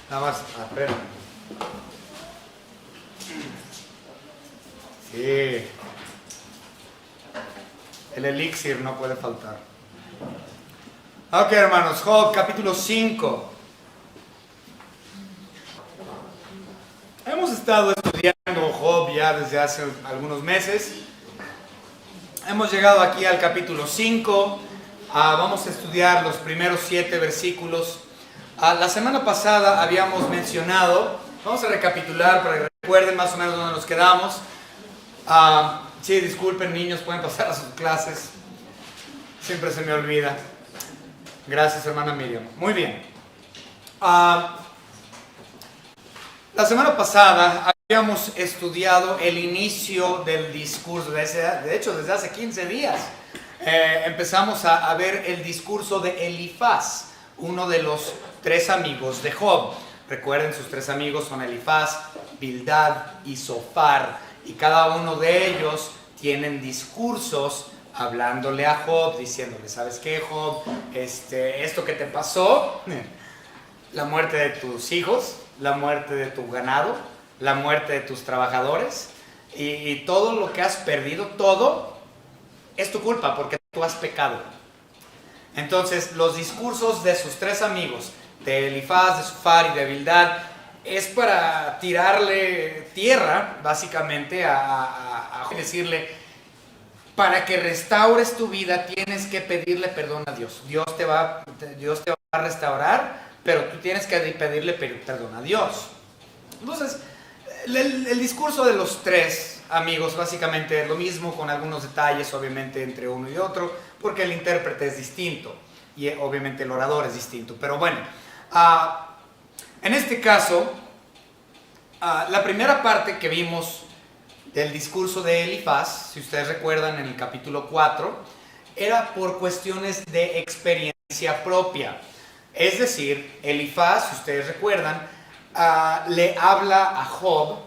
Nada más, aprenda. Sí. El elixir no puede faltar. Ok, hermanos, Job, capítulo 5. Hemos estado estudiando Job ya desde hace algunos meses. Hemos llegado aquí al capítulo 5. Vamos a estudiar los primeros 7 versículos. La semana pasada habíamos mencionado, vamos a recapitular para que recuerden más o menos dónde nos quedamos. Sí, disculpen niños, pueden pasar a sus clases. Siempre se me olvida. Gracias, hermana Miriam. Muy bien. La semana pasada habíamos estudiado el inicio del discurso. De hecho, desde hace 15 días empezamos a ver el discurso de Elifaz, uno de los 3 amigos de Job. Recuerden, sus 3 amigos son Elifaz, Bildad y Zofar. Y cada uno de ellos tienen discursos hablándole a Job, diciéndole, ¿sabes qué, Job? Esto que te pasó, la muerte de tus hijos, la muerte de tu ganado, la muerte de tus trabajadores y todo lo que has perdido, todo es tu culpa porque tú has pecado. Entonces, los discursos de sus 3 amigos, de Elifaz, de Zofar y de Bildad, es para tirarle tierra, básicamente, a decirle, para que restaures tu vida tienes que pedirle perdón a Dios. Dios te va a restaurar, pero tú tienes que pedirle perdón a Dios. Entonces, el discurso de los 3 amigos básicamente es lo mismo, con algunos detalles obviamente entre uno y otro, porque el intérprete es distinto y obviamente el orador es distinto. Pero bueno, en este caso, la primera parte que vimos del discurso de Elifaz, si ustedes recuerdan en el capítulo 4, era por cuestiones de experiencia propia. Es decir, Elifaz, si ustedes recuerdan, le habla a Job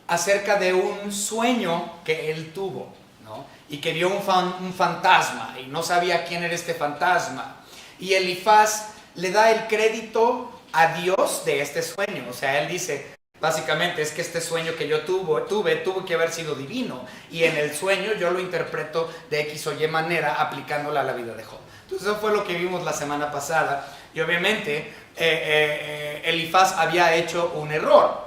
acerca de un sueño que él tuvo, ¿no? Y que vio un fantasma y no sabía quién era este fantasma. Y Elifaz le da el crédito a Dios de este sueño. O sea, él dice, básicamente, es que este sueño que yo tuvo que haber sido divino. Y en el sueño yo lo interpreto de X o Y manera, aplicándola a la vida de Job. Entonces, eso fue lo que vimos la semana pasada. Y obviamente, Elifaz había hecho un error.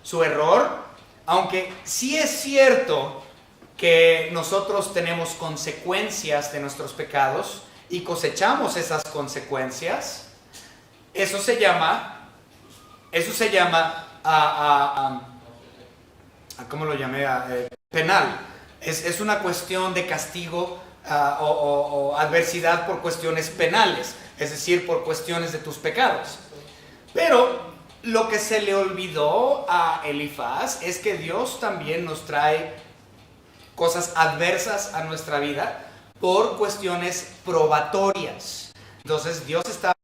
Su error, aunque sí es cierto que nosotros tenemos consecuencias de nuestros pecados y cosechamos esas consecuencias, eso se llama ¿cómo lo llamé? Penal. Es una cuestión de castigo o adversidad por cuestiones penales, es decir, por cuestiones de tus pecados. Pero lo que se le olvidó a Elifaz es que Dios también nos trae cosas adversas a nuestra vida por cuestiones probatorias. Entonces Dios estaba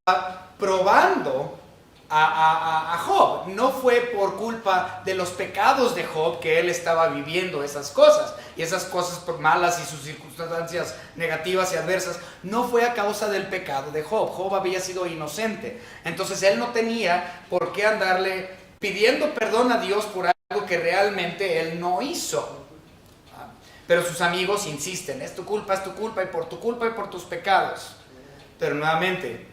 probando a Job. No fue por culpa de los pecados de Job que él estaba viviendo esas cosas. Y esas cosas por malas y sus circunstancias negativas y adversas, no fue a causa del pecado de Job. Job había sido inocente. Entonces él no tenía por qué andarle pidiendo perdón a Dios por algo que realmente él no hizo. Pero sus amigos insisten, es tu culpa y por tu culpa y por tus pecados. Pero nuevamente,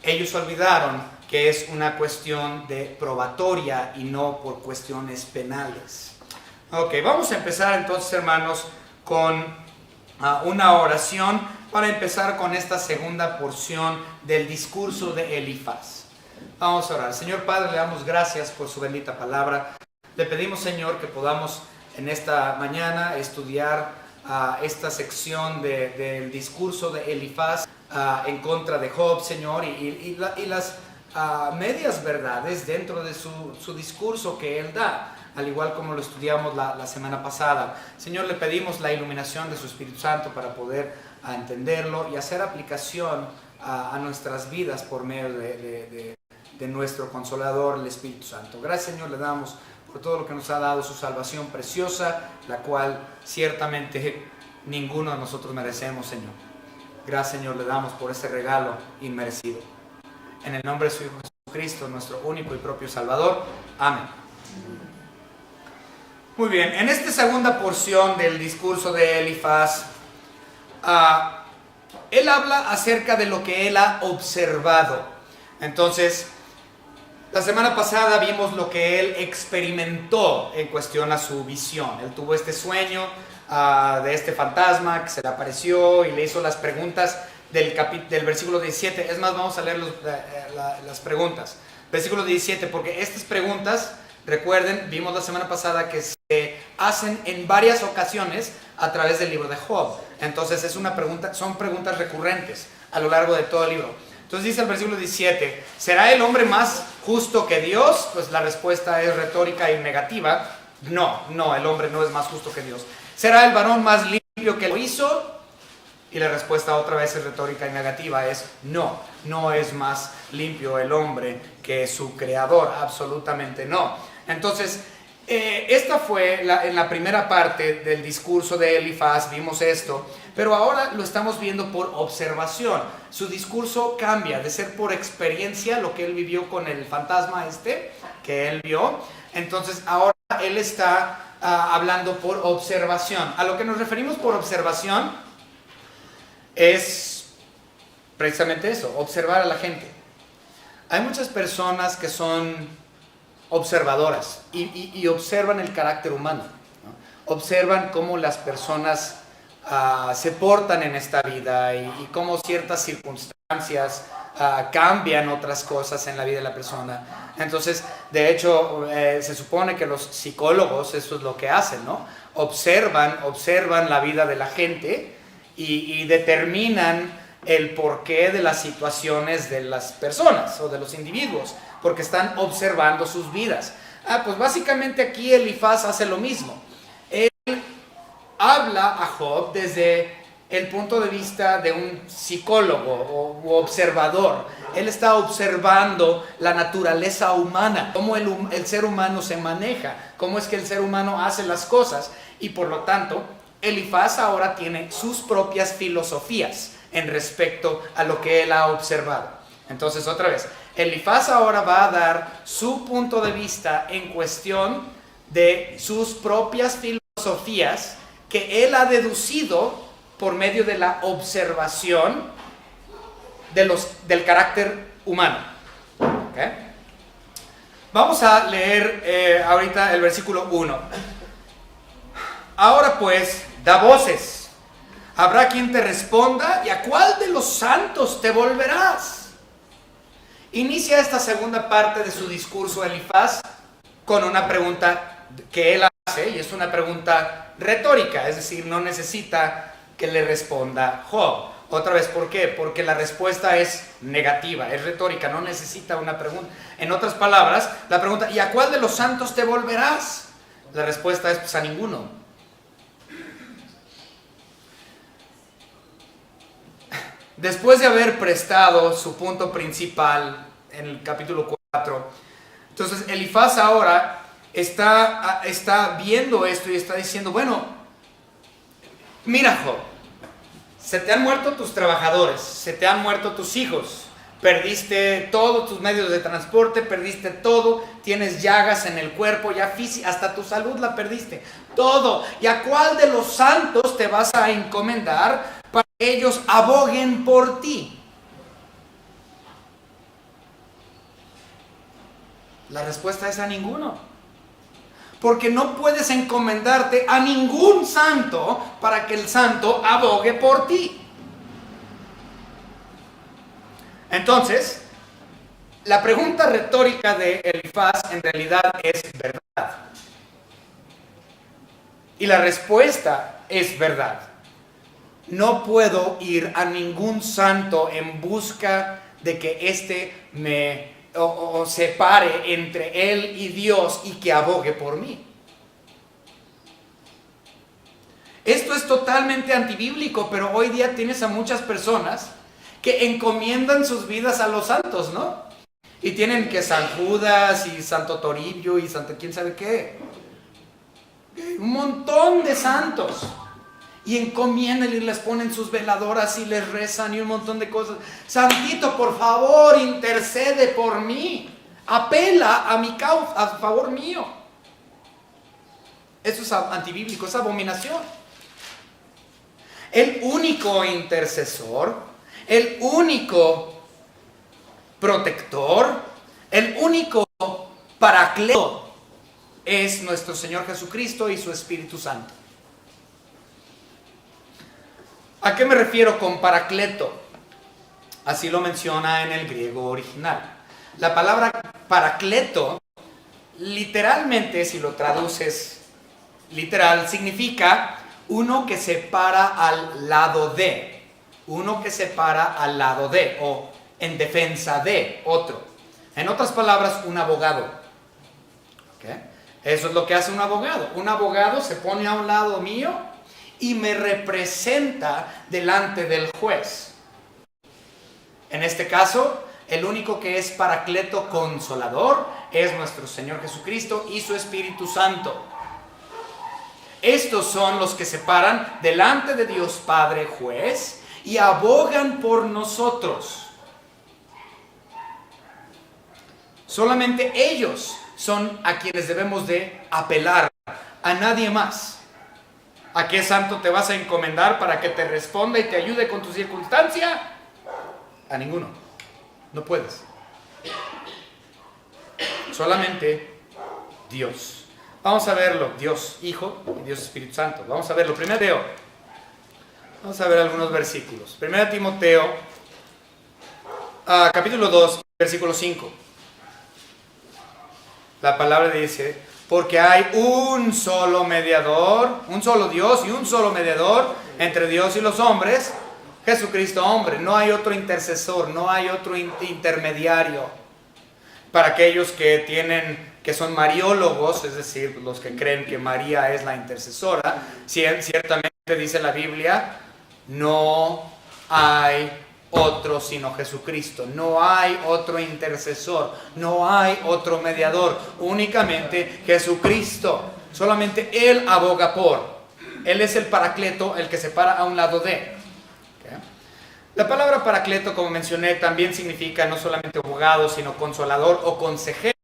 ellos olvidaron que es una cuestión de probatoria y no por cuestiones penales. Ok, vamos a empezar entonces, hermanos, con una oración para empezar con esta segunda porción del discurso de Elifaz. Vamos a orar. Señor Padre, le damos gracias por su bendita palabra. Le pedimos, Señor, que podamos en esta mañana estudiar esta sección del discurso de Elifaz en contra de Job, Señor, y las medias verdades dentro de su discurso que él da, al igual como lo estudiamos la semana pasada. Señor, le pedimos la iluminación de su Espíritu Santo para poder entenderlo y hacer aplicación a nuestras vidas por medio de nuestro Consolador, el Espíritu Santo. Gracias, Señor, le damos por todo lo que nos ha dado, su salvación preciosa, la cual ciertamente ninguno de nosotros merecemos, Señor. Gracias, Señor, le damos por ese regalo inmerecido. En el nombre de su Hijo Jesucristo, nuestro único y propio Salvador. Amén. Muy bien, en esta segunda porción del discurso de Elifaz, él habla acerca de lo que él ha observado. Entonces, la semana pasada vimos lo que él experimentó en cuestión a su visión. Él tuvo este sueño de este fantasma que se le apareció y le hizo las preguntas del versículo 17. Es más, vamos a leer las preguntas. Versículo 17, porque estas preguntas, recuerden, vimos la semana pasada que se hacen en varias ocasiones a través del libro de Job. Entonces son preguntas recurrentes a lo largo de todo el libro. Entonces dice el versículo 17, ¿será el hombre más justo que Dios? Pues la respuesta es retórica y negativa. No, el hombre no es más justo que Dios. ¿Será el varón más limpio que lo hizo? Y la respuesta otra vez es retórica y negativa, es no es más limpio el hombre que su creador, absolutamente no. Entonces, esta fue en la primera parte del discurso de Elifaz, vimos esto, pero ahora lo estamos viendo por observación. Su discurso cambia de ser por experiencia, lo que él vivió con el fantasma que él vio. Entonces ahora él está hablando por observación. A lo que nos referimos por observación es precisamente eso, observar a la gente. Hay muchas personas que son observadoras y observan el carácter humano, ¿no? Observan cómo las personas se portan en esta vida y cómo ciertas circunstancias cambian otras cosas en la vida de la persona. Entonces, de hecho, se supone que los psicólogos eso es lo que hacen, ¿no? Observan la vida de la gente y determinan el porqué de las situaciones de las personas o de los individuos, porque están observando sus vidas. Pues básicamente aquí Elifaz hace lo mismo. Él habla a Job desde el punto de vista de un psicólogo o observador. Él está observando la naturaleza humana, cómo el ser humano se maneja, cómo es que el ser humano hace las cosas, y por lo tanto Elifaz ahora tiene sus propias filosofías en respecto a lo que él ha observado. Entonces, otra vez, Elifaz ahora va a dar su punto de vista en cuestión de sus propias filosofías que él ha deducido por medio de la observación del carácter humano. ¿Okay? Vamos a leer ahorita el versículo 1. Ahora pues, da voces. Habrá quien te responda, ¿y a cuál de los santos te volverás? Inicia esta segunda parte de su discurso Elifaz con una pregunta que él hace, y es una pregunta retórica, es decir, no necesita que le responda Job. Otra vez, ¿por qué? Porque la respuesta es negativa, es retórica, no necesita una pregunta. En otras palabras, la pregunta, ¿y a cuál de los santos te volverás? La respuesta es, pues a ninguno. Después de haber prestado su punto principal en el capítulo 4, entonces Elifaz ahora está viendo esto y está diciendo, bueno, mira Job, se te han muerto tus trabajadores, se te han muerto tus hijos, perdiste todos tus medios de transporte, perdiste todo, tienes llagas en el cuerpo, ya hasta tu salud la perdiste, todo. ¿Y a cuál de los santos te vas a encomendar para que ellos aboguen por ti? La respuesta es a ninguno. Porque no puedes encomendarte a ningún santo para que el santo abogue por ti. Entonces, la pregunta retórica de Elifaz en realidad es verdad. Y la respuesta es verdad. No puedo ir a ningún santo en busca de que éste me separe entre él y Dios y que abogue por mí. Esto es totalmente antibíblico, pero hoy día tienes a muchas personas que encomiendan sus vidas a los santos, ¿no? Y tienen que San Judas y Santo Toribio y Santo quién sabe qué. Un montón de santos. y encomiendan y les ponen sus veladoras y les rezan y un montón de cosas. Santito, por favor, intercede por mí. Apela a mi causa, a favor mío. Eso es antibíblico, es abominación. El único intercesor, el único protector, el único paracleto es nuestro Señor Jesucristo y su Espíritu Santo. ¿A qué me refiero con paracleto? Así lo menciona en el griego original. La palabra paracleto, literalmente, si lo traduces literal, significa uno que se para al lado de. Uno que se para al lado de, o en defensa de otro. En otras palabras, un abogado. ¿Okay? Eso es lo que hace un abogado. Un abogado se pone a un lado mío y me representa delante del juez. En este caso, el único que es paracleto consolador es nuestro Señor Jesucristo y su Espíritu Santo. Estos son los que se paran delante de Dios Padre juez y abogan por nosotros. Solamente ellos son a quienes debemos de apelar, a nadie más. ¿A qué santo te vas a encomendar para que te responda y te ayude con tu circunstancia? A ninguno. No puedes. Solamente Dios. Vamos a verlo. Dios Hijo y Dios Espíritu Santo. Vamos a verlo. Primero Timoteo. Vamos a ver algunos versículos. Primero Timoteo, capítulo 2, versículo 5. La palabra dice: porque hay un solo mediador, un solo Dios y un solo mediador entre Dios y los hombres, Jesucristo hombre. No hay otro intercesor, no hay otro intermediario. Para aquellos que son mariólogos, es decir, los que creen que María es la intercesora, ciertamente dice la Biblia, no hay otro sino Jesucristo, no hay otro intercesor, no hay otro mediador, únicamente Jesucristo. Solamente Él aboga por. Él es el paracleto, el que se para a un lado de. ¿Okay? La palabra paracleto, como mencioné, también significa no solamente abogado, sino consolador o consejero.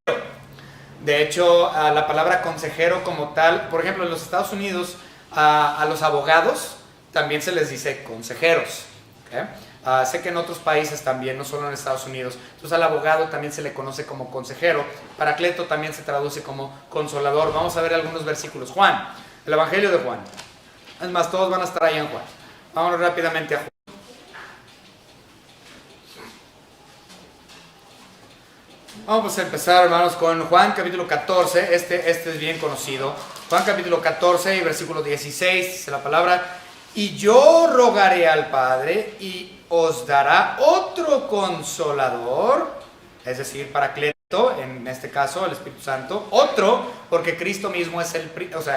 De hecho, la palabra consejero como tal, por ejemplo, en los Estados Unidos, a los abogados también se les dice consejeros. ¿Okay? Sé que en otros países también, no solo en Estados Unidos. Entonces al abogado también se le conoce como consejero. Paracleto también se traduce como consolador. Vamos a ver algunos versículos. Juan, el Evangelio de Juan. Es más, todos van a estar ahí en Juan. Vámonos rápidamente a Juan. Vamos a empezar, hermanos, con Juan capítulo 14. Este es bien conocido. Juan capítulo 14 y versículo 16 dice la palabra: y yo rogaré al Padre y os dará otro consolador, es decir, paracleto, en este caso el Espíritu Santo, otro, porque Cristo mismo es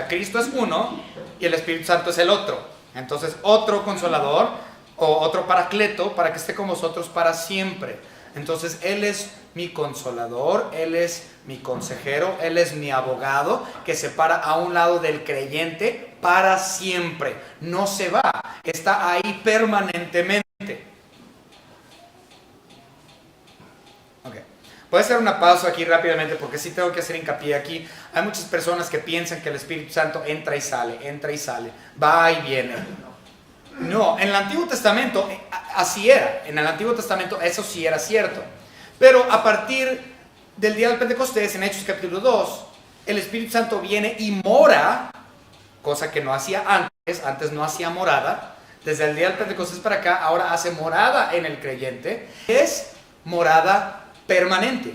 Cristo es uno y el Espíritu Santo es el otro. Entonces, otro consolador o otro paracleto para que esté con vosotros para siempre. Entonces, Él es mi consolador, Él es mi consejero, Él es mi abogado, que se para a un lado del creyente para siempre. No se va, está ahí permanentemente. Ok. Voy a hacer una pausa aquí rápidamente porque sí tengo que hacer hincapié aquí. Hay muchas personas que piensan que el Espíritu Santo entra y sale, va y viene. No, en el Antiguo Testamento así era. En el Antiguo Testamento eso sí era cierto. Pero a partir del día del Pentecostés, en Hechos capítulo 2, el Espíritu Santo viene y mora, cosa que no hacía antes no hacía morada. Desde el día del Pentecostés para acá, ahora hace morada en el creyente. Es morada permanente.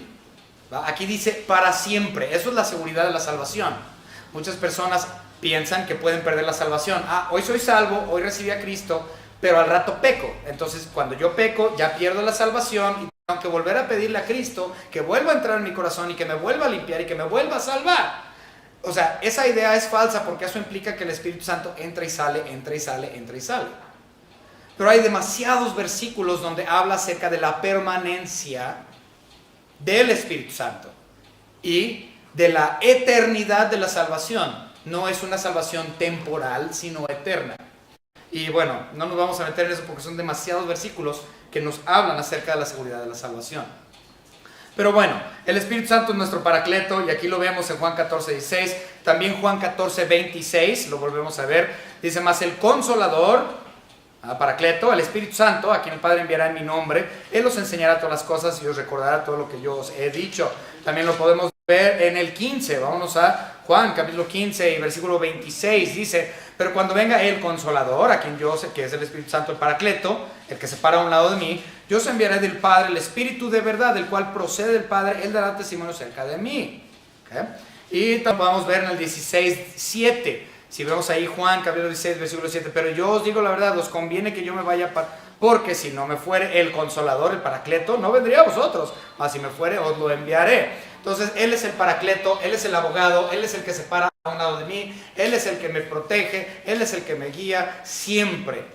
¿Va? Aquí dice para siempre. Eso es la seguridad de la salvación. Muchas personas piensan que pueden perder la salvación. Hoy soy salvo, hoy recibí a Cristo, pero al rato peco. Entonces, cuando yo peco, ya pierdo la salvación y tengo que volver a pedirle a Cristo que vuelva a entrar en mi corazón y que me vuelva a limpiar y que me vuelva a salvar. O sea, esa idea es falsa porque eso implica que el Espíritu Santo entra y sale. Pero hay demasiados versículos donde habla acerca de la permanencia del Espíritu Santo y de la eternidad de la salvación. No es una salvación temporal, sino eterna. Y bueno, no nos vamos a meter en eso porque son demasiados versículos que nos hablan acerca de la seguridad de la salvación. Pero bueno, el Espíritu Santo es nuestro paracleto y aquí lo vemos en Juan 14:16, también Juan 14:26, lo volvemos a ver, dice más el Consolador, paracleto, el Espíritu Santo, a quien el Padre enviará en mi nombre, Él os enseñará todas las cosas y os recordará todo lo que yo os he dicho. También lo podemos ver en el 15, vámonos a Juan capítulo 15 y versículo 26, dice, pero cuando venga el Consolador, a quien yo sé que es el Espíritu Santo, el paracleto, el que se para a un lado de mí, yo os enviaré del Padre el Espíritu de verdad, el cual procede del Padre, Él dará testimonio cerca de mí. ¿Okay? Y también podemos ver en el 16:7, si vemos ahí Juan capítulo 16, versículo 7, pero yo os digo la verdad, os conviene que yo me vaya, porque si no me fuere el Consolador, el paracleto, no vendría a vosotros, mas si me fuere os lo enviaré. Entonces Él es el paracleto, Él es el abogado, Él es el que se para a un lado de mí, Él es el que me protege, Él es el que me guía siempre.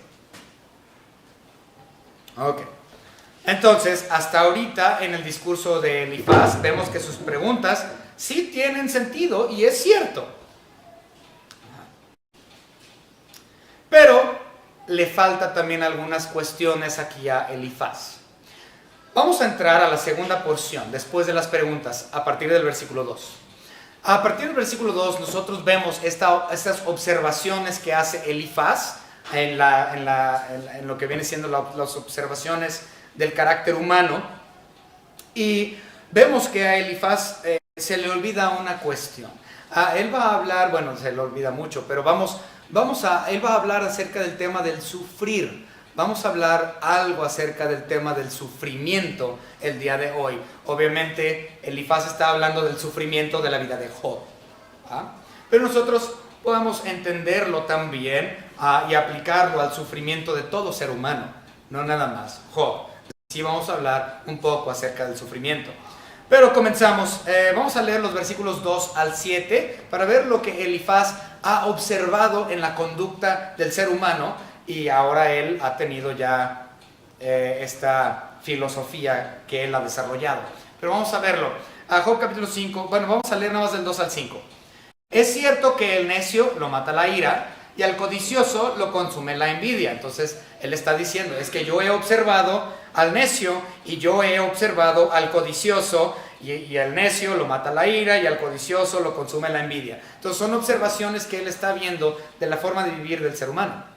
Ok. Entonces, hasta ahorita en el discurso de Elifaz vemos que sus preguntas sí tienen sentido y es cierto. Pero le falta también algunas cuestiones aquí a Elifaz. Vamos a entrar a la segunda porción, después de las preguntas, a partir del versículo 2. A partir del versículo 2 nosotros vemos estas observaciones que hace Elifaz en lo que viene siendo las observaciones del carácter humano, y vemos que a Elifaz se le olvida una cuestión. Él va a hablar, bueno, se le olvida mucho, pero él va a hablar acerca del tema del sufrir. Vamos a hablar algo acerca del tema del sufrimiento el día de hoy. Obviamente Elifaz está hablando del sufrimiento de la vida de Job, pero nosotros podamos entenderlo también y aplicarlo al sufrimiento de todo ser humano, no nada más Job. Sí, vamos a hablar un poco acerca del sufrimiento. Pero comenzamos, vamos a leer los versículos 2 al 7 para ver lo que Elifaz ha observado en la conducta del ser humano, y ahora él ha tenido ya esta filosofía que él ha desarrollado. Pero vamos a verlo. A Job capítulo 5, bueno, vamos a leer nada más del 2 al 5. Es cierto que el necio lo mata la ira y al codicioso lo consume la envidia. Entonces él está diciendo, es que yo he observado al necio y yo he observado al codicioso, y al necio lo mata la ira y al codicioso lo consume la envidia. Entonces son observaciones que él está viendo de la forma de vivir del ser humano.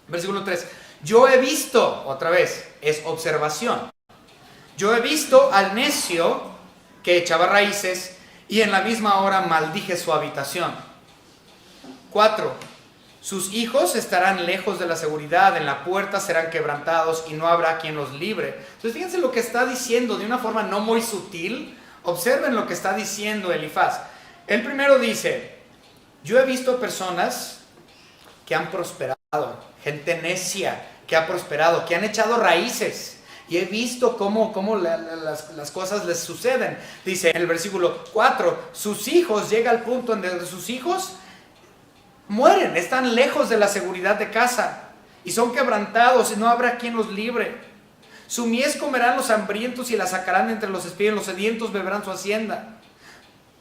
Versículo 3, yo he visto, otra vez, es observación. Yo he visto al necio que echaba raíces y en la misma hora maldije su habitación. 4, sus hijos estarán lejos de la seguridad, en la puerta serán quebrantados y no habrá quien los libre. Entonces fíjense lo que está diciendo de una forma no muy sutil. Observen lo que está diciendo Elifaz. El primero dice, yo he visto personas que han prosperado, gente necia que ha prosperado, que han echado raíces, y he visto cómo las cosas les suceden. Dice en el versículo 4, sus hijos, llega al punto en donde sus hijos mueren, están lejos de la seguridad de casa y son quebrantados y no habrá quien los libre. Su mies comerán los hambrientos y la sacarán entre los espías, los sedientos beberán su hacienda,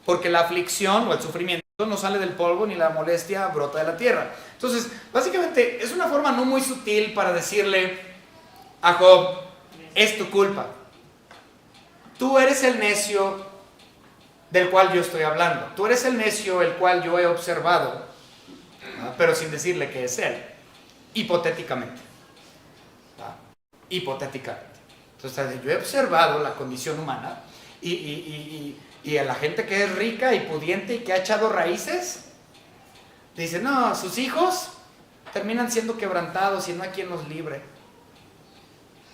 porque la aflicción o el sufrimiento no sale del polvo ni la molestia brota de la tierra. Entonces básicamente es una forma no muy sutil para decirle a Job, es tu culpa, tú eres el necio del cual yo estoy hablando, tú eres el necio el cual yo he observado, pero sin decirle que es él, hipotéticamente. Hipotéticamente. Entonces yo he observado la condición humana y a la gente que es rica y pudiente y que ha echado raíces, dice, no, sus hijos terminan siendo quebrantados y no hay quien los libre.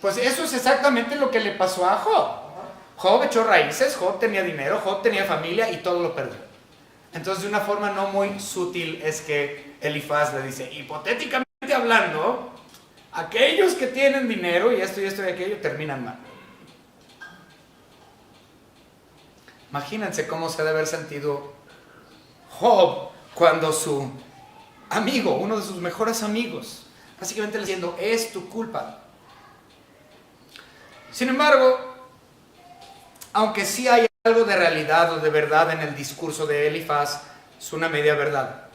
Pues eso es exactamente lo que le pasó a Job. Job echó raíces, Job tenía dinero, Job tenía familia y todo lo perdió. Entonces de una forma no muy sutil es que Elifaz le dice, hipotéticamente hablando, aquellos que tienen dinero y esto y aquello terminan mal. Imagínense cómo se debe haber sentido Job cuando su amigo, uno de sus mejores amigos, básicamente le diciendo, es tu culpa. Sin embargo, aunque sí hay algo de realidad o de verdad en el discurso de Elifaz, es una media verdad.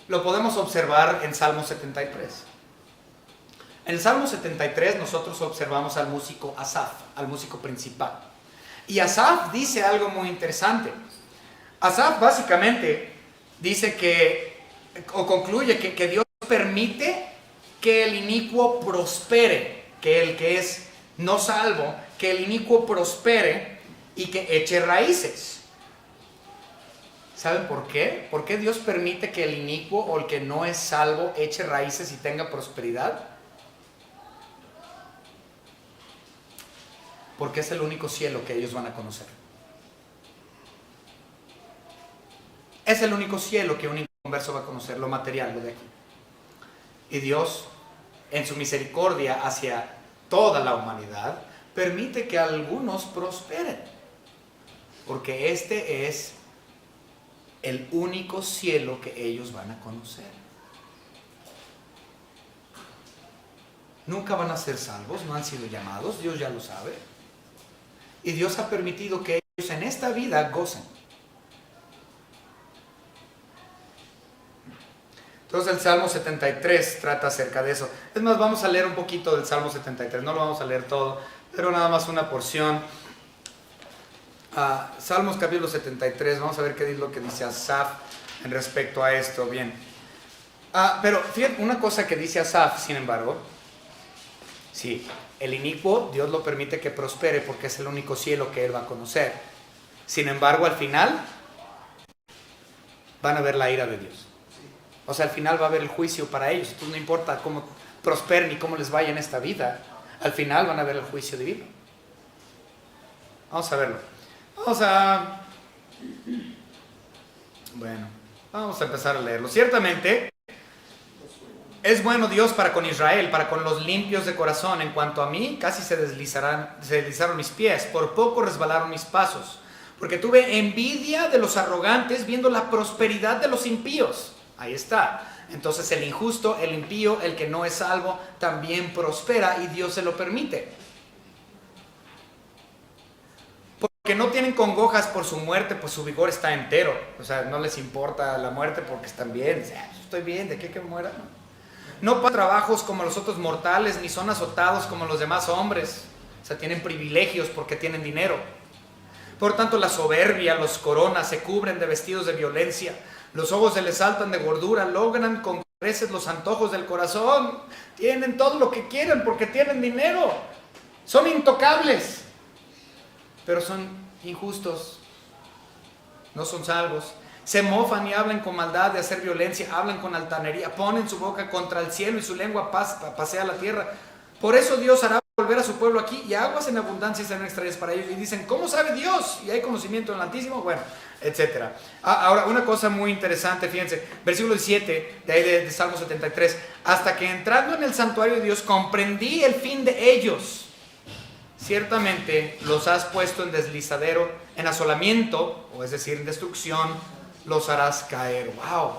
lo podemos observar en Salmo 73. En el Salmo 73 nosotros observamos al músico Asaf, al músico principal. Y Asaf dice algo muy interesante. Asaf básicamente dice o concluye que Dios permite que el inicuo prospere, que el que es no salvo, que el inicuo prospere y que eche raíces. ¿Saben por qué? ¿Por qué Dios permite que el inicuo o el que no es salvo eche raíces y tenga prosperidad? Porque es el único cielo que ellos van a conocer. Es el único cielo que un inconverso va a conocer, lo material, lo de aquí. Y Dios, en su misericordia hacia toda la humanidad, permite que algunos prosperen. Porque este es el único cielo que ellos van a conocer. Nunca van a ser salvos, no han sido llamados, Dios ya lo sabe. Y Dios ha permitido que ellos en esta vida gocen. Entonces el Salmo 73 trata acerca de eso. Es más, vamos a leer un poquito del Salmo 73, no lo vamos a leer todo, pero nada más una porción. Salmos capítulo 73, vamos a ver qué es lo que dice Asaf en respecto a esto. Bien. Pero fíjate, una cosa que dice Asaf, sin embargo, sí, el inicuo Dios lo permite que prospere porque es el único cielo que él va a conocer. Sin embargo, al final van a ver la ira de Dios. O sea, al final va a haber el juicio para ellos. Entonces no importa cómo prosperen ni cómo les vaya en esta vida, al final van a ver el juicio divino. Vamos a verlo. Vamos a empezar a leerlo. Ciertamente es bueno Dios para con Israel, para con los limpios de corazón. En cuanto a mí, casi se deslizaron mis pies, por poco resbalaron mis pasos, porque tuve envidia de los arrogantes viendo la prosperidad de los impíos. Ahí está. Entonces el injusto, el impío, el que no es salvo, también prospera y Dios se lo permite. Porque no tienen congojas por su muerte, pues su vigor está entero. O sea, no les importa la muerte porque están bien. O sea, estoy bien, ¿de qué que muera? No pasan trabajos como los otros mortales, ni son azotados como los demás hombres. O sea, tienen privilegios porque tienen dinero. Por tanto, la soberbia los corona, se cubren de vestidos de violencia. Los ojos se les saltan de gordura, logran con creces los antojos del corazón. Tienen todo lo que quieren porque tienen dinero. Son intocables, pero son injustos. No son salvos. Se mofan y hablan con maldad de hacer violencia, hablan con altanería, ponen su boca contra el cielo y su lengua pasea la tierra. Por eso Dios hará volver a su pueblo aquí y aguas en abundancia serán extraídas para ellos. Y dicen, ¿cómo sabe Dios? Y hay conocimiento en el Altísimo, bueno, etcétera. Ahora, una cosa muy interesante, fíjense, versículo 7 de ahí de Salmo 73. Hasta que entrando en el santuario de Dios comprendí el fin de ellos. Ciertamente los has puesto en deslizadero, en asolamiento, o es decir, en destrucción, los harás caer. ¡Wow!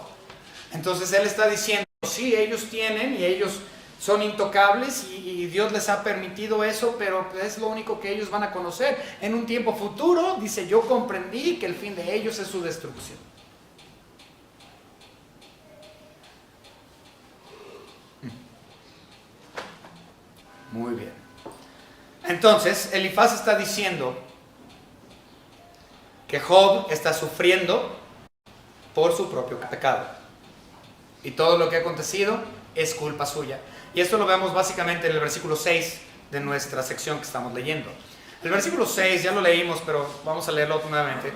Entonces él está diciendo, sí, ellos tienen y ellos son intocables y Dios les ha permitido eso, pero es lo único que ellos van a conocer. En un tiempo futuro, dice, yo comprendí que el fin de ellos es su destrucción. Muy bien. Entonces, Elifaz está diciendo que Job está sufriendo por su propio pecado. Y todo lo que ha acontecido es culpa suya. Y esto lo vemos básicamente en el versículo 6 de nuestra sección que estamos leyendo. El versículo 6 ya lo leímos, pero vamos a leerlo nuevamente.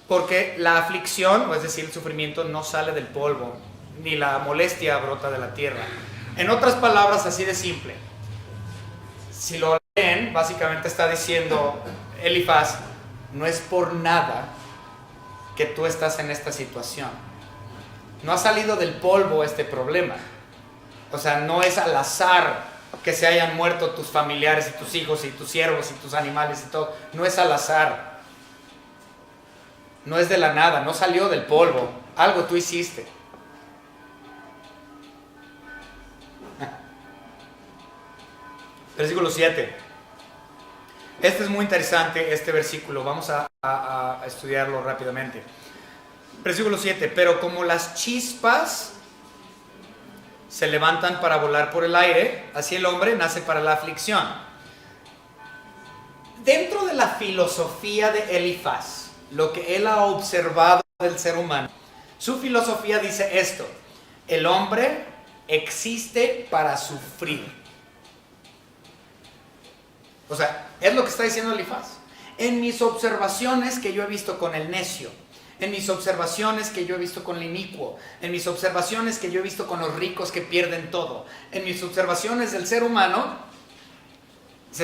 Porque la aflicción, o es decir, el sufrimiento, no sale del polvo, ni la molestia brota de la tierra. En otras palabras, así de simple. Si lo leen, básicamente está diciendo Elifaz, no es por nada que tú estás en esta situación. No ha salido del polvo este problema. O sea, no es al azar que se hayan muerto tus familiares y tus hijos y tus siervos y tus animales y todo. No es al azar. No es de la nada, no salió del polvo. Algo tú hiciste. Versículo 7. Este es muy interesante, este versículo. Vamos a estudiarlo rápidamente. Versículo 7. Pero como las chispas se levantan para volar por el aire, así el hombre nace para la aflicción. Dentro de la filosofía de Elifaz, lo que él ha observado del ser humano, su filosofía dice esto: el hombre existe para sufrir. O sea, es lo que está diciendo Elifaz. En mis observaciones que yo he visto con el necio, en mis observaciones que yo he visto con el inicuo, en mis observaciones que yo he visto con los ricos que pierden todo, en mis observaciones del ser humano,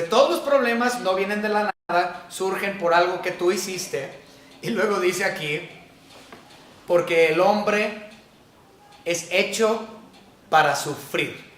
todos los problemas no vienen de la nada, surgen por algo que tú hiciste. Y luego dice aquí, porque el hombre es hecho para sufrir.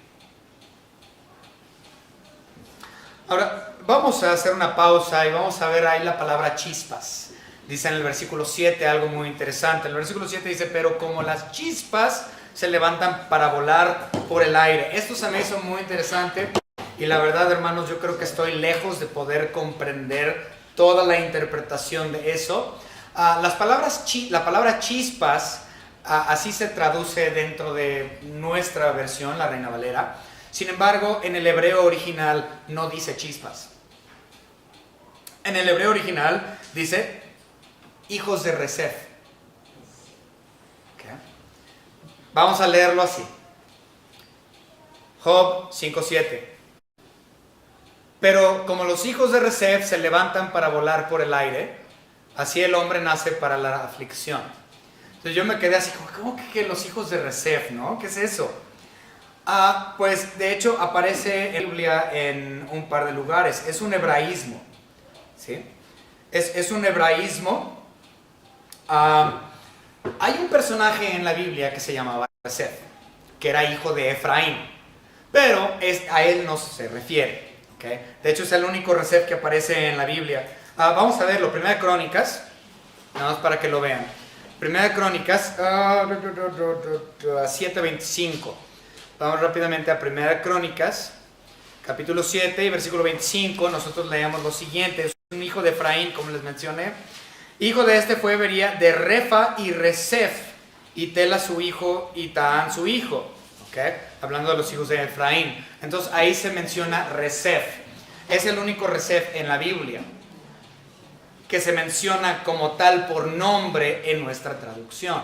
Ahora, vamos a hacer una pausa y vamos a ver ahí la palabra chispas. Dice en el versículo 7 algo muy interesante. El versículo 7 dice, pero como las chispas se levantan para volar por el aire. Esto se me hizo muy interesante y la verdad, hermanos, yo creo que estoy lejos de poder comprender toda la interpretación de eso. La palabra chispas, así se traduce dentro de nuestra versión, la Reina Valera. Sin embargo, en el hebreo original no dice chispas. En el hebreo original dice hijos de Resef. Okay. Vamos a leerlo así. Job 5:7. Pero como los hijos de Resef se levantan para volar por el aire, así el hombre nace para la aflicción. Entonces yo me quedé así, ¿cómo que los hijos de Resef, no? ¿Qué es eso? Pues de hecho aparece en la Biblia en un par de lugares. Es un hebraísmo, ¿sí? Es un hebraísmo. Hay un personaje en la Biblia que se llamaba Resef, que era hijo de Efraín, pero a él no se refiere, ¿okay? De hecho es el único Resef que aparece en la Biblia. Vamos a verlo, Primera de Crónicas, nada más para que lo vean. Primera de Crónicas 7:25. Vamos rápidamente a Primera de Crónicas, capítulo 7 y versículo 25. Nosotros leemos lo siguiente. Es un hijo de Efraín, como les mencioné. Hijo de este fue Bería de Refa y Resef, y Tela su hijo y Taán su hijo. ¿Okay? Hablando de los hijos de Efraín. Entonces ahí se menciona Resef. Es el único Resef en la Biblia que se menciona como tal por nombre en nuestra traducción.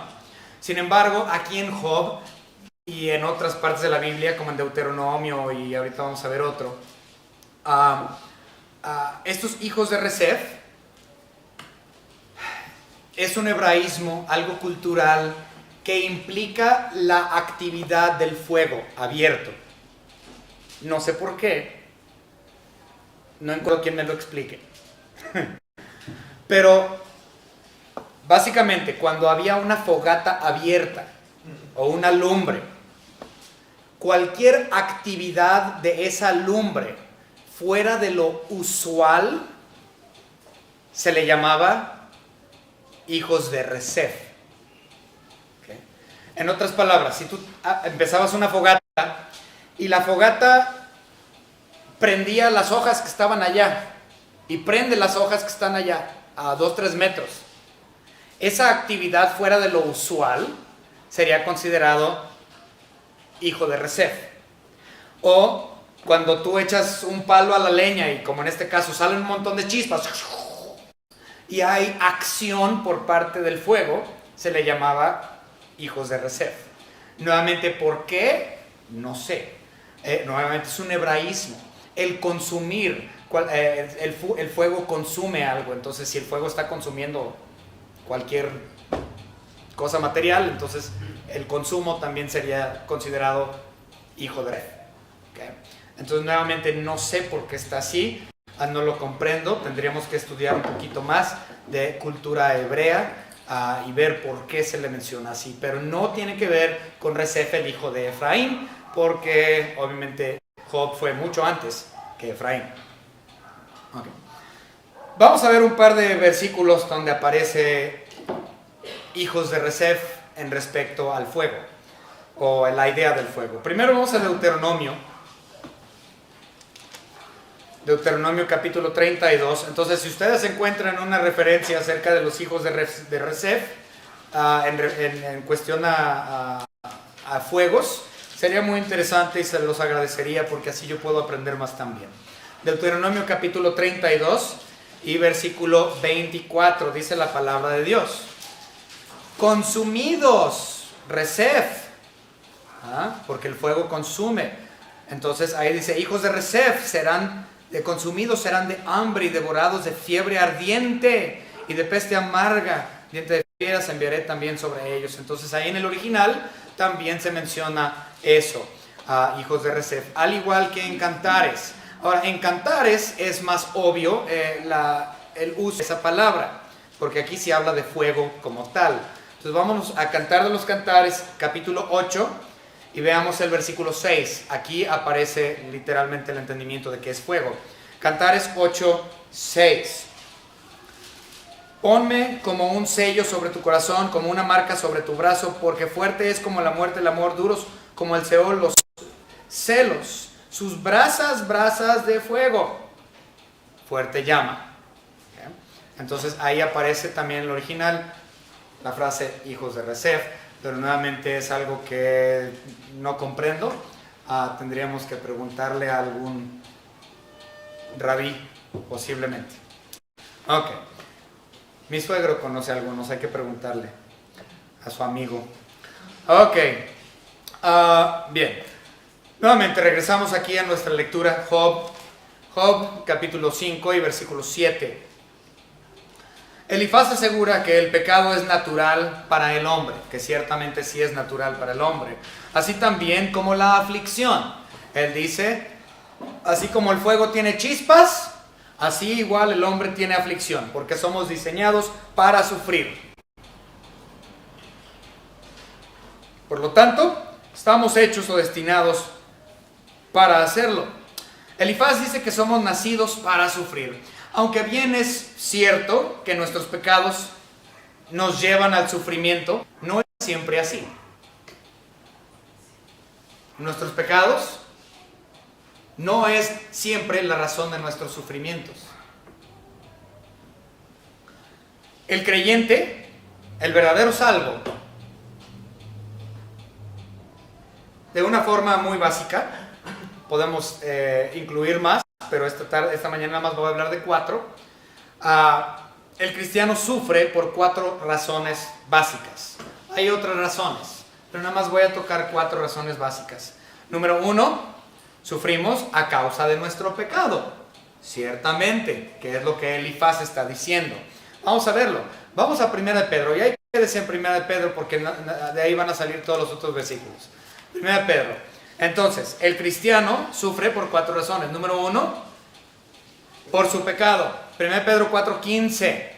Sin embargo, aquí en Job y en otras partes de la Biblia, como en Deuteronomio y ahorita vamos a ver otro, estos hijos de Resef es un hebraísmo, algo cultural que implica la actividad del fuego abierto. No sé por qué, no encuentro quien me lo explique. Pero básicamente cuando había una fogata abierta o una lumbre, cualquier actividad de esa lumbre fuera de lo usual se le llamaba hijos de Resef. ¿Okay? En otras palabras, si tú empezabas una fogata y la fogata prendía las hojas que estaban allá y prende las hojas que están allá a 2-3 metros, esa actividad fuera de lo usual sería considerado hijo de Resef. O cuando tú echas un palo a la leña y como en este caso salen un montón de chispas y hay acción por parte del fuego, se le llamaba hijos de Resef. Nuevamente, ¿por qué? No sé. Nuevamente es un hebraísmo. El consumir, el fuego consume algo. Entonces si el fuego está consumiendo cualquier cosa material, entonces el consumo también sería considerado hijo de Resef. ¿Okay? Entonces nuevamente no sé por qué está así, no lo comprendo, tendríamos que estudiar un poquito más de cultura hebrea y ver por qué se le menciona así, pero no tiene que ver con Resef, el hijo de Efraín, porque obviamente Job fue mucho antes que Efraín. Okay. Vamos a ver un par de versículos donde aparece hijos de Resef en respecto al fuego o la idea del fuego. Primero vamos a Deuteronomio capítulo 32. Entonces, si ustedes encuentran una referencia acerca de los hijos de Resef en cuestión a fuegos, Sería muy interesante y se los agradecería porque así yo puedo aprender más también. Deuteronomio capítulo 32 y versículo 24 dice la palabra de Dios. Consumidos, Resef, porque el fuego consume. Entonces ahí dice, hijos de Resef serán consumidos, serán de hambre y devorados de fiebre ardiente y de peste amarga, diente de fieras enviaré también sobre ellos. Entonces ahí en el original también se menciona eso, hijos de Resef, al igual que en Cantares. Ahora, en Cantares es más obvio el uso de esa palabra, porque aquí se habla de fuego como tal. Entonces vámonos a Cantar de los Cantares, capítulo 8, y veamos el versículo 6. Aquí aparece literalmente el entendimiento de qué es fuego. Cantares 8, 6. Ponme como un sello sobre tu corazón, como una marca sobre tu brazo, porque fuerte es como la muerte el amor, duros como el Seol los celos. Sus brasas, brasas de fuego, fuerte llama. ¿Okay? Entonces ahí aparece también en el original la frase hijos de Resef, pero nuevamente es algo que no comprendo. Tendríamos que preguntarle a algún rabí, posiblemente. Ok, mi suegro conoce a algunos, hay que preguntarle a su amigo. Ok, bien. Nuevamente regresamos aquí a nuestra lectura, Job capítulo 5 y versículo 7. Elifaz asegura que el pecado es natural para el hombre, que ciertamente sí es natural para el hombre, así también como la aflicción. Él dice, así como el fuego tiene chispas, así igual el hombre tiene aflicción, porque somos diseñados para sufrir. Por lo tanto, estamos hechos o destinados para hacerlo. Elifaz dice que somos nacidos para sufrir. Aunque bien es cierto que nuestros pecados nos llevan al sufrimiento, no es siempre así. Nuestros pecados no es siempre la razón de nuestros sufrimientos. El creyente, el verdadero salvo, de una forma muy básica, podemos incluir más, pero esta mañana nada más voy a hablar de 4. El cristiano sufre por 4 razones básicas. Hay otras razones, pero nada más voy a tocar 4 razones básicas. Número 1, sufrimos a causa de nuestro pecado. Ciertamente, que es lo que Elifaz está diciendo. Vamos a verlo. Vamos a 1 de Pedro, y ahí quédese en 1 de Pedro porque de ahí van a salir todos los otros versículos. 1 de Pedro. Entonces, el cristiano sufre por 4 razones. Número 1, por su pecado. 1 Pedro 4:15.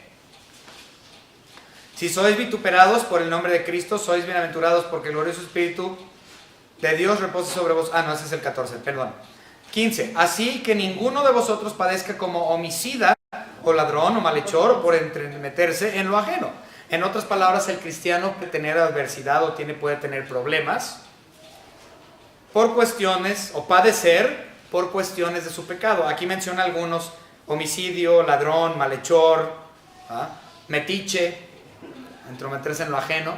Si sois vituperados por el nombre de Cristo, sois bienaventurados porque el glorioso Espíritu de Dios reposa sobre vos. No, ese es el 14, perdón. 15. Así que ninguno de vosotros padezca como homicida o ladrón o malhechor o por entremeterse en lo ajeno. En otras palabras, el cristiano puede tener adversidad o puede tener problemas por cuestiones, o padecer por cuestiones de su pecado. Aquí menciona algunos: homicidio, ladrón, malhechor, metiche, entrometerse en lo ajeno.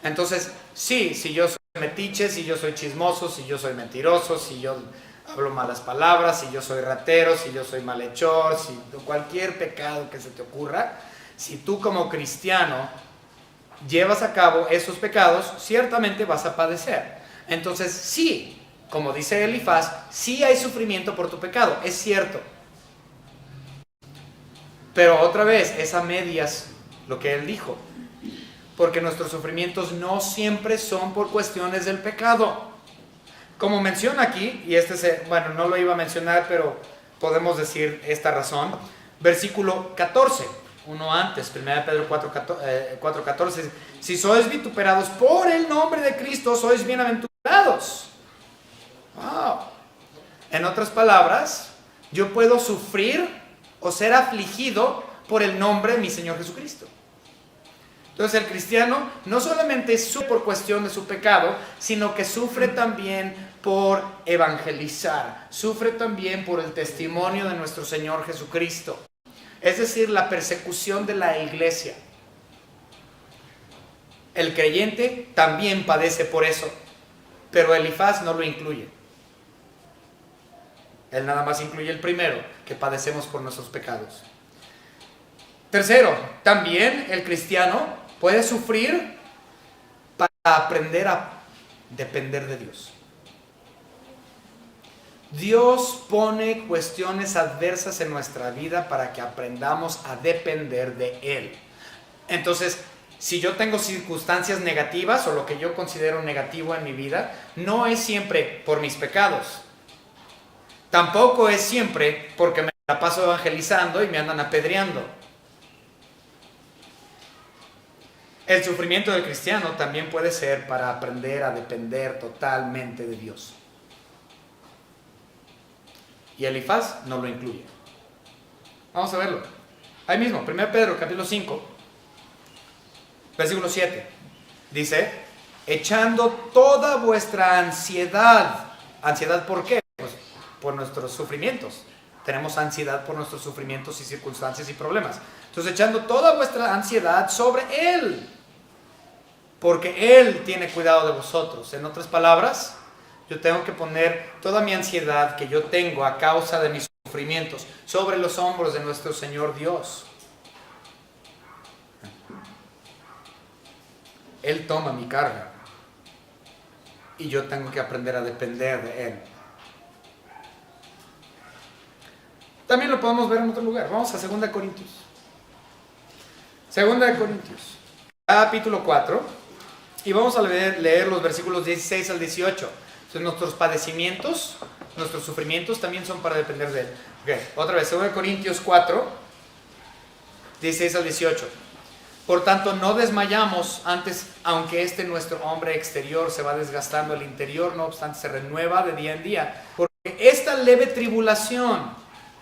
Entonces, sí, si yo soy metiche, si yo soy chismoso, si yo soy mentiroso, si yo hablo malas palabras, si yo soy ratero, si yo soy malhechor, si cualquier pecado que se te ocurra, si tú como cristiano llevas a cabo esos pecados, ciertamente vas a padecer. Entonces, sí, como dice Elifaz, sí hay sufrimiento por tu pecado, es cierto. Pero otra vez, es a medias lo que él dijo. Porque nuestros sufrimientos no siempre son por cuestiones del pecado. Como menciona aquí, y bueno, no lo iba a mencionar, pero podemos decir esta razón. Versículo 14, uno antes, 1 Pedro 4:14. Si sois vituperados por el nombre de Cristo, sois bienaventurados. Wow. En otras palabras, yo puedo sufrir o ser afligido por el nombre de mi Señor Jesucristo. Entonces el cristiano no solamente sufre por cuestión de su pecado, sino que sufre también por evangelizar, sufre también por el testimonio de nuestro Señor Jesucristo. Es decir, la persecución de la iglesia. El creyente también padece por eso. pero Elifaz no lo incluye. Él nada más incluye el primero, que padecemos por nuestros pecados. Tercero, también el cristiano puede sufrir para aprender a depender de Dios. Dios pone cuestiones adversas en nuestra vida para que aprendamos a depender de Él. Entonces, si yo tengo circunstancias negativas o lo que yo considero negativo en mi vida, no es siempre por mis pecados. Tampoco es siempre porque me la paso evangelizando y me andan apedreando. El sufrimiento del cristiano también puede ser para aprender a depender totalmente de Dios. Y Elifaz no lo incluye. Vamos a verlo. Ahí mismo, 1 Pedro capítulo 5, versículo 7. Dice, echando toda vuestra ansiedad. ¿Ansiedad por qué? Pues por nuestros sufrimientos. Tenemos ansiedad por nuestros sufrimientos y circunstancias y problemas. Entonces, echando toda vuestra ansiedad sobre Él, porque Él tiene cuidado de vosotros. En otras palabras, yo tengo que poner toda mi ansiedad que yo tengo a causa de mis sufrimientos sobre los hombros de nuestro Señor Dios. Él toma mi carga y yo tengo que aprender a depender de Él. También lo podemos ver en otro lugar. Vamos a 2 Corintios. 2 Corintios, capítulo 4, y vamos a leer los versículos 16 al 18. Entonces, nuestros padecimientos, nuestros sufrimientos también son para depender de Él. Okay. Otra vez, 2 Corintios 4, 16 al 18. Por tanto, no desmayamos antes, aunque nuestro hombre exterior se va desgastando, el interior, no obstante, se renueva de día en día. Porque esta leve tribulación,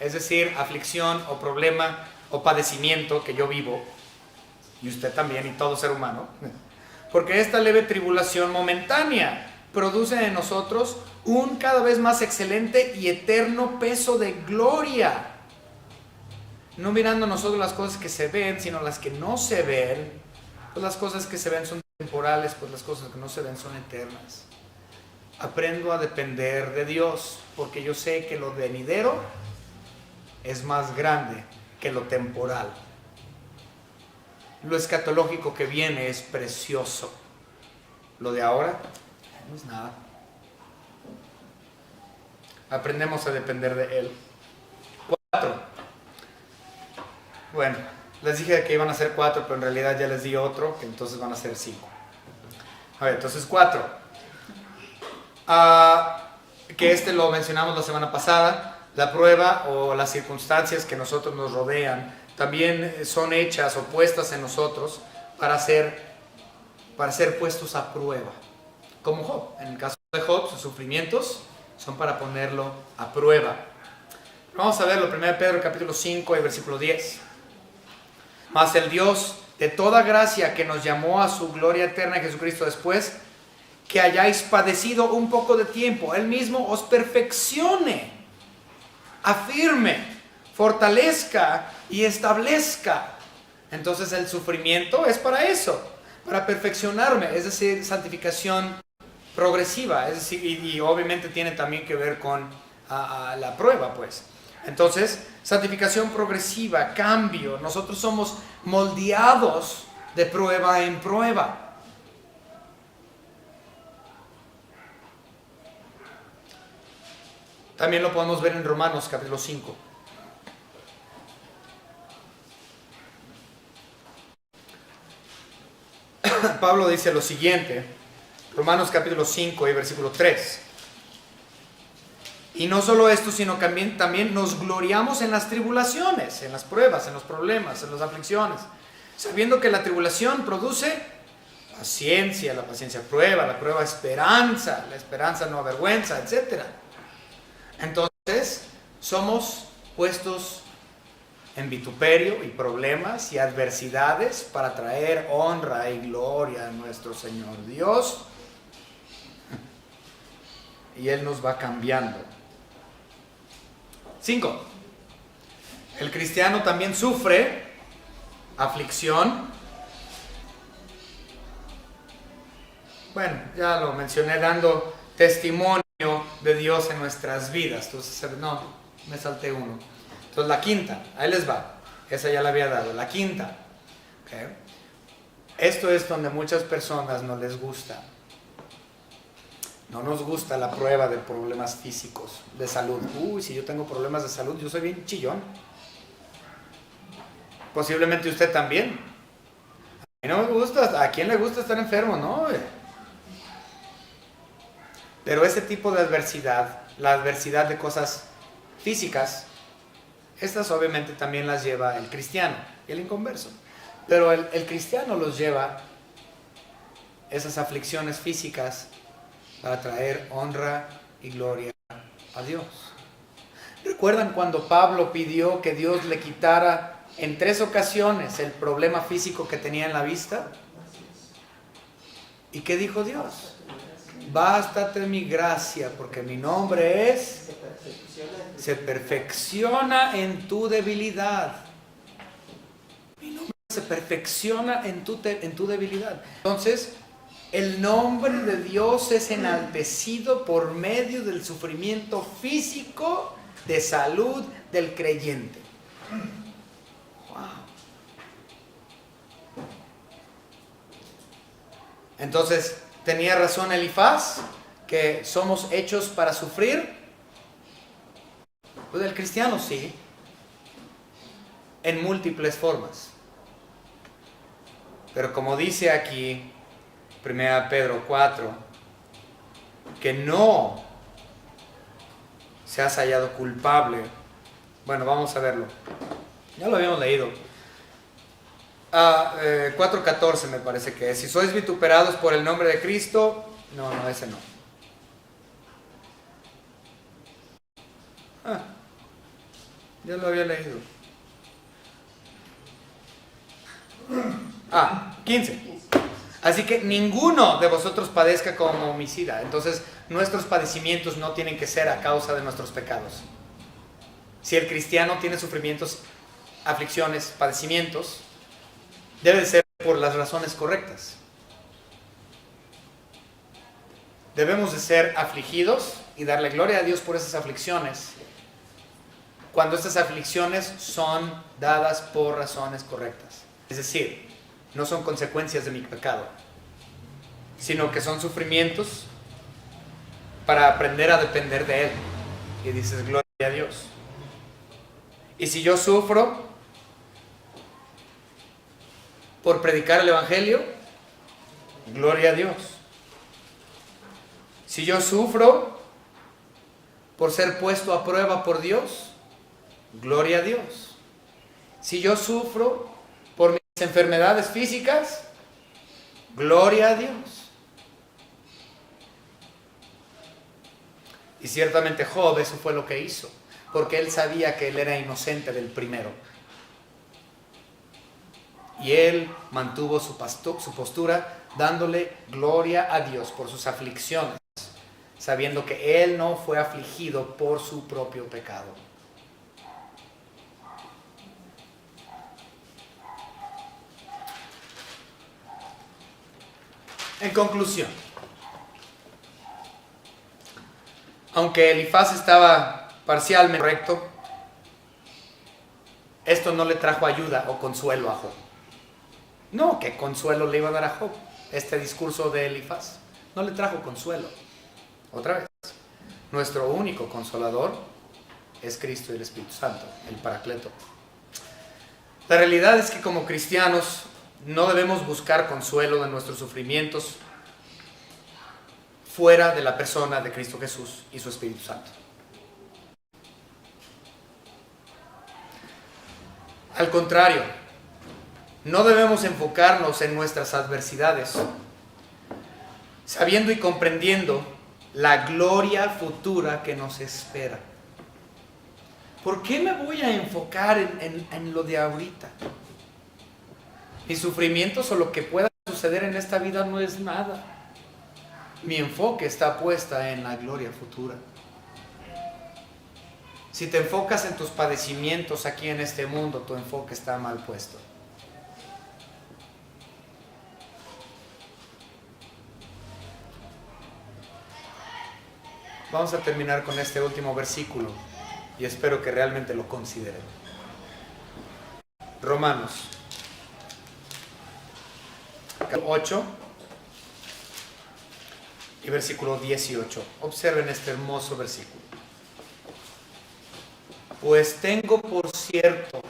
es decir, aflicción o problema o padecimiento que yo vivo, y usted también, y todo ser humano, porque esta leve tribulación momentánea produce en nosotros un cada vez más excelente y eterno peso de gloria. No mirando nosotros las cosas que se ven, sino las que no se ven. Pues las cosas que se ven son temporales, pues las cosas que no se ven son eternas. Aprendo a depender de Dios, porque yo sé que lo venidero es más grande que lo temporal. Lo escatológico que viene es precioso. Lo de ahora no es nada. Aprendemos a depender de Él. 4. Bueno, les dije que iban a ser 4, pero en realidad ya les di otro, que entonces van a ser 5. A ver, entonces 4. Que lo mencionamos la semana pasada. La prueba o las circunstancias que nosotros nos rodean también son hechas o puestas en nosotros para ser puestos a prueba. Como Job. En el caso de Job, sus sufrimientos son para ponerlo a prueba. Vamos a verlo, 1 Pedro capítulo 5 y versículo 10. Mas el Dios de toda gracia, que nos llamó a su gloria eterna en Jesucristo, después que hayáis padecido un poco de tiempo, Él mismo os perfeccione, afirme, fortalezca y establezca. Entonces el sufrimiento es para eso, para perfeccionarme, es decir, santificación progresiva, es decir, y obviamente tiene también que ver con la prueba, pues. Entonces, santificación progresiva, cambio. Nosotros somos moldeados de prueba en prueba. También lo podemos ver en Romanos capítulo 5. Pablo dice lo siguiente, Romanos capítulo 5 y versículo 3. Y no solo esto, sino también nos gloriamos en las tribulaciones, en las pruebas, en los problemas, en las aflicciones, sabiendo que la tribulación produce paciencia, la paciencia prueba, la prueba esperanza, la esperanza no avergüenza, etc. Entonces, somos puestos en vituperio y problemas y adversidades para traer honra y gloria a nuestro Señor Dios. Y Él nos va cambiando. 5. El cristiano también sufre aflicción. Bueno, ya lo mencioné dando testimonio de Dios en nuestras vidas. Entonces, no, me salté uno. Entonces la quinta, ahí les va. Esa ya la había dado. La quinta. ¿Okay? Esto es donde muchas personas no les gusta. No nos gusta la prueba de problemas físicos, de salud. Uy, si yo tengo problemas de salud, yo soy bien chillón. Posiblemente usted también. A mí no me gusta. ¿A quién le gusta estar enfermo? No. Pero ese tipo de adversidad, la adversidad de cosas físicas, estas obviamente también las lleva el cristiano y el inconverso. Pero el cristiano los lleva, esas aflicciones físicas, para traer honra y gloria a Dios. ¿Recuerdan cuando Pablo pidió que Dios le quitara en 3 ocasiones el problema físico que tenía en la vista? ¿Y qué dijo Dios? Bástate mi gracia, porque mi nombre es... Se perfecciona en tu debilidad. Mi nombre se perfecciona en tu debilidad. Entonces, el nombre de Dios es enaltecido por medio del sufrimiento físico de salud del creyente. Wow. Entonces, ¿tenía razón Elifaz que somos hechos para sufrir? Pues el cristiano sí, en múltiples formas. Pero como dice aquí 1 Pedro 4, que no seas hallado culpable. Bueno, vamos a verlo. Ya lo habíamos leído. 4:14 me parece que es. Si sois vituperados por el nombre de Cristo. No, ese no. Ya lo había leído. 15. Así que ninguno de vosotros padezca como homicida. Entonces, nuestros padecimientos no tienen que ser a causa de nuestros pecados. Si el cristiano tiene sufrimientos, aflicciones, padecimientos, debe ser por las razones correctas. Debemos de ser afligidos y darle gloria a Dios por esas aflicciones, cuando estas aflicciones son dadas por razones correctas. Es decir, no son consecuencias de mi pecado, sino que son sufrimientos para aprender a depender de Él. Y dices, gloria a Dios. Y si yo sufro por predicar el Evangelio, gloria a Dios. Si yo sufro por ser puesto a prueba por Dios, gloria a Dios. Si yo sufro por mis enfermedades físicas, gloria a Dios. Y ciertamente Job eso fue lo que hizo, porque él sabía que él era inocente del primero. Y él mantuvo su postura dándole gloria a Dios por sus aflicciones, sabiendo que él no fue afligido por su propio pecado. En conclusión, aunque Elifaz estaba parcialmente correcto, esto no le trajo ayuda o consuelo a Job. No, ¿qué consuelo le iba a dar a Job? Este discurso de Elifaz no le trajo consuelo. Otra vez, nuestro único consolador es Cristo y el Espíritu Santo, el Paracleto. La realidad es que como cristianos no debemos buscar consuelo de nuestros sufrimientos fuera de la persona de Cristo Jesús y su Espíritu Santo. Al contrario, no debemos enfocarnos en nuestras adversidades, sabiendo y comprendiendo la gloria futura que nos espera. ¿Por qué me voy a enfocar en lo de ahorita? Mis sufrimientos o lo que pueda suceder en esta vida no es nada. Mi enfoque está puesta en la gloria futura. Si te enfocas en tus padecimientos aquí en este mundo, tu enfoque está mal puesto. Vamos a terminar con este último versículo y espero que realmente lo consideren. Romanos 8 y versículo 18. Observen este hermoso versículo. Pues tengo por cierto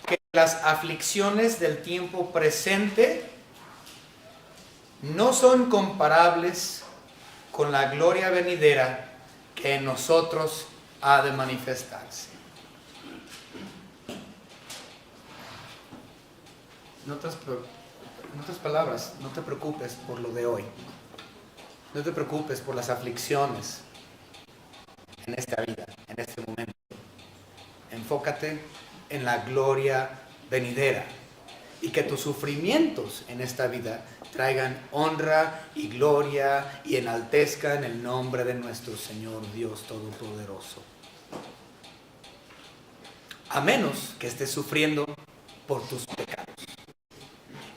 que las aflicciones del tiempo presente no son comparables con la gloria venidera que en nosotros ha de manifestarse. En otras palabras, no te preocupes por lo de hoy. No te preocupes por las aflicciones en esta vida, en este momento. Enfócate en la gloria venidera y que tus sufrimientos en esta vida traigan honra y gloria y enaltezcan el nombre de nuestro Señor Dios Todopoderoso. A menos que estés sufriendo por tus pecados.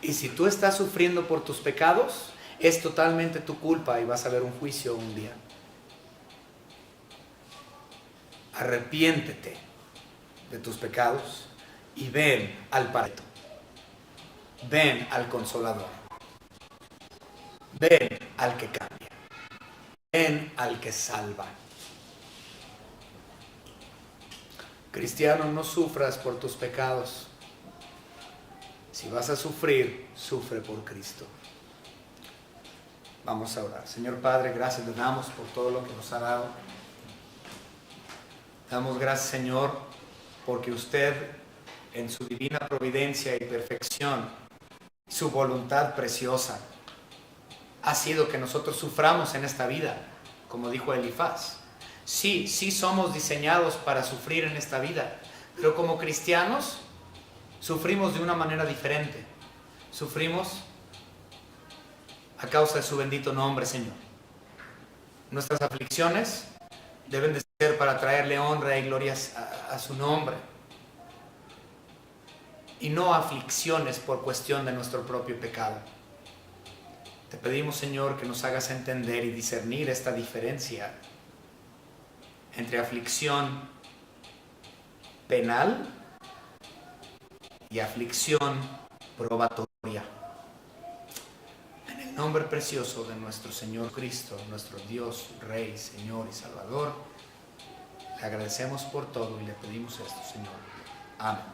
Y si tú estás sufriendo por tus pecados, es totalmente tu culpa y vas a ver un juicio un día. Arrepiéntete de tus pecados y ven al Paráclito. Ven al Consolador. Ven al que cambia. Ven al que salva. Cristiano, no sufras por tus pecados. Si vas a sufrir, sufre por Cristo. Vamos a orar. Señor Padre, gracias le damos por todo lo que nos ha dado. Damos gracias, Señor, porque usted, en su divina providencia y perfección, su voluntad preciosa, ha sido que nosotros suframos en esta vida, como dijo Elifaz. Sí somos diseñados para sufrir en esta vida, pero como cristianos sufrimos de una manera diferente. Sufrimos a causa de su bendito nombre, Señor. Nuestras aflicciones deben de ser para traerle honra y gloria a su nombre. Y no aflicciones por cuestión de nuestro propio pecado. Te pedimos, Señor, que nos hagas entender y discernir esta diferencia entre aflicción penal y aflicción probatoria. En el nombre precioso de nuestro Señor Cristo, nuestro Dios, Rey, Señor y Salvador, le agradecemos por todo y le pedimos esto, Señor. Amén.